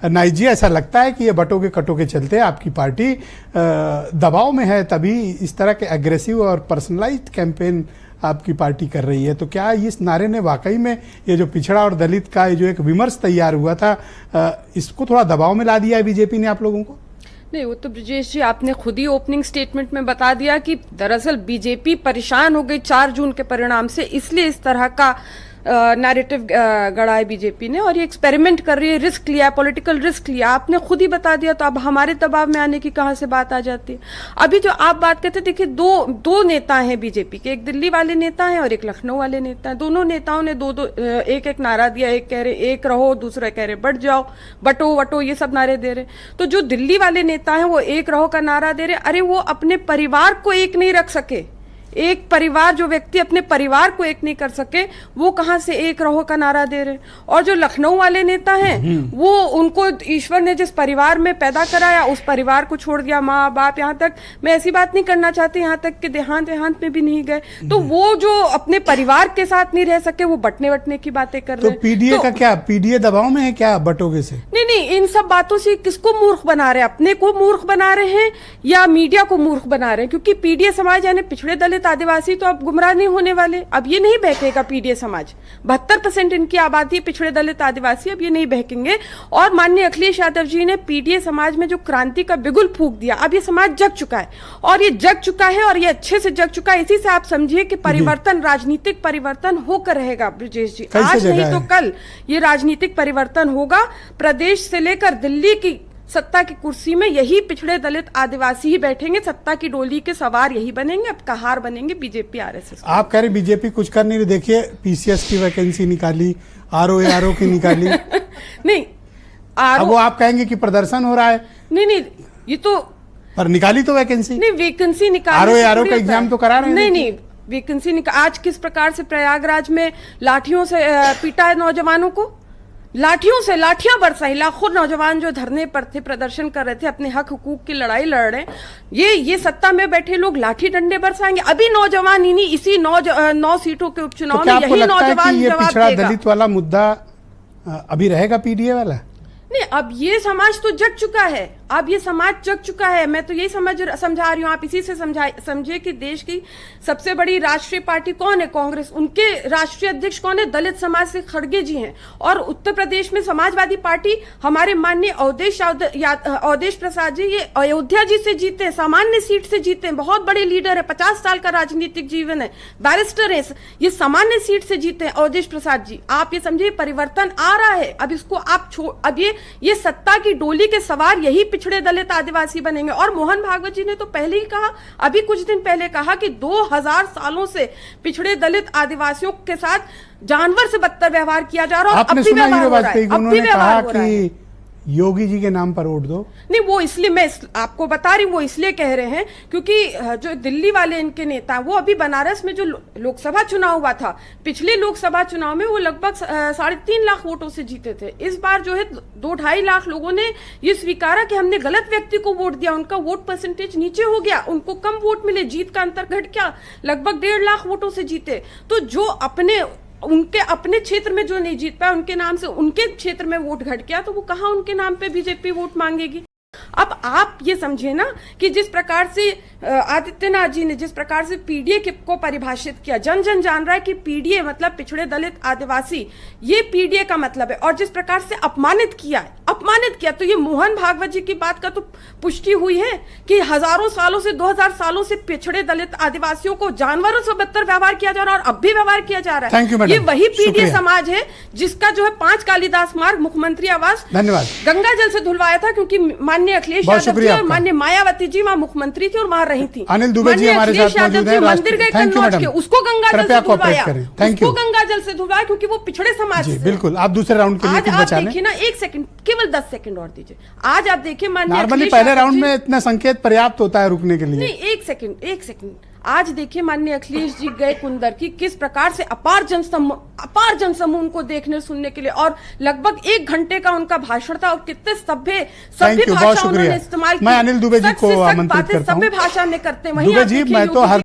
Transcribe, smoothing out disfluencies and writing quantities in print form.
नाइक जी, ऐसा लगता है कि ये बटों के कटों के चलते आपकी पार्टी दबाव में है, तभी इस तरह के एग्रेसिव और पर्सनलाइज्ड कैंपेन आपकी पार्टी कर रही है। तो क्या इस नारे ने वाकई में ये जो पिछड़ा और दलित का जो एक विमर्श तैयार हुआ था, इसको थोड़ा दबाव में ला दिया है बीजेपी ने आप लोगों को? नहीं, वो तो ब्रजेश जी आपने खुद ही ओपनिंग स्टेटमेंट में बता दिया कि दरअसल बीजेपी परेशान हो गई 4 जून के परिणाम से, इसलिए इस तरह का नैरेटिव गढ़ा है बीजेपी ने और ये एक्सपेरिमेंट कर रही है, रिस्क लिया, पॉलिटिकल रिस्क लिया। आपने खुद ही बता दिया, तो अब हमारे दबाव में आने की कहां से बात आ जाती है? अभी जो आप बात करते, देखिए दो नेता हैं बीजेपी के, एक दिल्ली वाले नेता हैं और एक लखनऊ वाले नेता हैं। दोनों नेताओं ने एक नारा दिया, एक कह रहे एक रहो, दूसरा कह रहे बढ़ जाओ, बटो वटो, ये सब नारे दे रहे। तो जो दिल्ली वाले नेता हैं वो एक रहो का नारा दे रहे, अरे वो अपने परिवार को एक नहीं रख सके। एक परिवार, जो व्यक्ति अपने परिवार को एक नहीं कर सके, वो कहां से एक रहो का नारा दे रहे। और जो लखनऊ वाले नेता हैं, वो उनको ईश्वर ने जिस परिवार में पैदा कराया उस परिवार को छोड़ दिया, माँ बाप, यहाँ तक मैं ऐसी बात नहीं करना चाहती, यहाँ तक कि देहांत में भी नहीं गए। तो वो जो अपने परिवार के साथ नहीं रह सके, वो बटने वटने की बातें कर रहे हैं। तो पीडीए का क्या, पीडीए दबाव में है क्या बटोगे से? नहीं, इन सब बातों से किसको मूर्ख बना रहे हैं? अपने को मूर्ख बना रहे हैं या मीडिया को मूर्ख बना रहे हैं? क्योंकि पीडीए समाज यानी पिछड़े दलित आदिवासी तो अब गुमराह नहीं होने वाले। अब ये नहीं बहकेगा पीडीए समाज, 72% इनकी आबादी पिछड़े दलित आदिवासी, अब ये नहीं बहकेंगे। और माननीय अखिलेश यादव जी ने पीडीए समाज में जो क्रांति का बिगुल फूंक दिया, अब ये समाज जग चुका है और ये जग चुका है और ये अच्छे से जग चुका है। इसी से आप समझिए कि परिवर्तन, राजनीतिक परिवर्तन होकर रहेगा ब्रजेश जी। आज नहीं तो कल ये राजनीतिक परिवर्तन होगा। प्रदेश से लेकर दिल्ली की सत्ता की कुर्सी में यही पिछड़े दलित आदिवासी ही बैठेंगे, सत्ता की डोली के सवार यही बनेंगे, अब कहार बनेंगे बीजेपी आरएसएस। आप कह रहे बीजेपी कुछ कर नहीं रही। देखिए पीसीएस की वैकेंसी निकाली, आरओ की निकाली नहीं, अब वो आप कहेंगे कि प्रदर्शन हो रहा है। नहीं, ये तो पर निकाली तो वैकेंसी नहीं, वैकेंसी निकाली, आरओ का एग्जाम तो करा रहे हैं। नहीं, वैकेंसी आज किस प्रकार से प्रयागराज में लाठियों से पीटा है नौजवानों को, लाठियां बरसाई। लाखों नौजवान जो धरने पर थे, प्रदर्शन कर रहे थे, अपने हक हुकूक की लड़ाई लड़ रहे हैं, ये सत्ता में बैठे लोग लाठी डंडे बरसाएंगे। अभी नौजवान ही नहीं, इसी 9 सीटों के उपचुनाव में यही नौजवान जवाब देगा। दलित वाला मुद्दा अभी रहेगा पीडीए वाला? नहीं, अब ये समाज तो जग चुका है, अब ये समाज जग चुका है। मैं तो यही समझा रही हूँ, आप इसी से समझिए कि देश की सबसे बड़ी राष्ट्रीय पार्टी कौन है? कांग्रेस। उनके राष्ट्रीय अध्यक्ष कौन है? दलित समाज से खड़गे जी हैं। और उत्तर प्रदेश में समाजवादी पार्टी हमारे माननीय अवधेश प्रसाद जी, ये अयोध्या जी से जीते हैं, सामान्य सीट से जीते हैं, बहुत बड़े लीडर है, 50 साल का राजनीतिक जीवन है, बैरिस्टर है, ये सामान्य सीट से जीते हैं अवधेश प्रसाद जी। आप ये समझिए परिवर्तन आ रहा है। अब इसको आप अब ये सत्ता की डोली के सवार यही पिछड़े दलित आदिवासी बनेंगे। और मोहन भागवत जी ने तो पहले ही कहा, अभी कुछ दिन पहले कहा कि 2000 सालों से पिछड़े दलित आदिवासियों के साथ जानवर से बदतर व्यवहार किया जा रहा है। आपने सुना ये बात, उन्होंने कहा कि योगी जी के नाम पर वोट दो? नहीं, वो इसलिए मैं आपको बता रही हूँ, वो इसलिए कह रहे हैं क्योंकि जो दिल्ली वाले इनके नेता, वो अभी बनारस में जो लोकसभा चुनाव हुआ था, पिछले लोकसभा चुनाव में वो लगभग 3.5 लाख वोटों से जीते थे। इस बार जो है 2-2.5 लाख लोगों ने ये स्वीकारा कि हमने गलत व्यक्ति को वोट दिया, उनका वोट परसेंटेज नीचे हो गया, उनको कम वोट मिले, जीत का अंतर घट गया, लगभग 1.5 लाख वोटों से जीते। तो जो उनके अपने क्षेत्र में जो नहीं जीत पाया, उनके नाम से उनके क्षेत्र में वोट घट गया, तो वो कहां उनके नाम पे बीजेपी वोट मांगेगी? अब आप ये समझिए ना कि जिस प्रकार से आदित्यनाथ जी ने जिस प्रकार से पीडीए को परिभाषित किया, जन जान रहा है कि पीडीए मतलब पिछड़े दलित आदिवासी, ये पीडीए का मतलब है। और जिस प्रकार से अपमानित किया, तो ये मोहन भागवत जी की बात का तो पुष्टि हुई है कि हजारों सालों से, 2000 सालों से पिछड़े दलित आदिवासियों को जानवरों से बदतर व्यवहार किया जा रहा है और अब भी व्यवहार किया जा रहा है। ये वही पीडीए समाज है जिसका जो है 5 कालिदास मार्ग, मुख्यमंत्री आवास, धन्यवाद, गंगा जल से धुलवाया था, क्योंकि माननीय अखिलेश यादव जी और माननीय मायावती जी वहां मुख्यमंत्री थी और वहां रही थी। अनिल दुबे जी हमारे साथ मौजूद हैं, मंदिर गए कन्नौज के, उसको गंगा जल से धुलवाया, उसको गंगा जल से धुलवाया, क्योंकि वो पिछड़े समाज से। बिल्कुल, आप दूसरे राउंड के लिए कुछ बचा लें। देखिए ना, 1 सेकंड, केवल 10 सेकंड और दीजिए। आज आप देखिए नॉर्मली पहले राउंड में इतना संकेत पर्याप्त होता है रुकने के लिए। नहीं, 1 सेकंड। आज देखिए माननीय अखिलेश जी गए कुंदर की, किस प्रकार से अपार जनसमूह उनको देखने सुनने के लिए, और लगभग 1 घंटे का उनका भाषण था और कितने सभ्य भाषा उन्होंने इस्तेमाल की। मैं अनिल दुबे जी को आमंत्रित करता हूं। सभ्य भाषा में करते, वहीं दुबे जी, मैं तो हर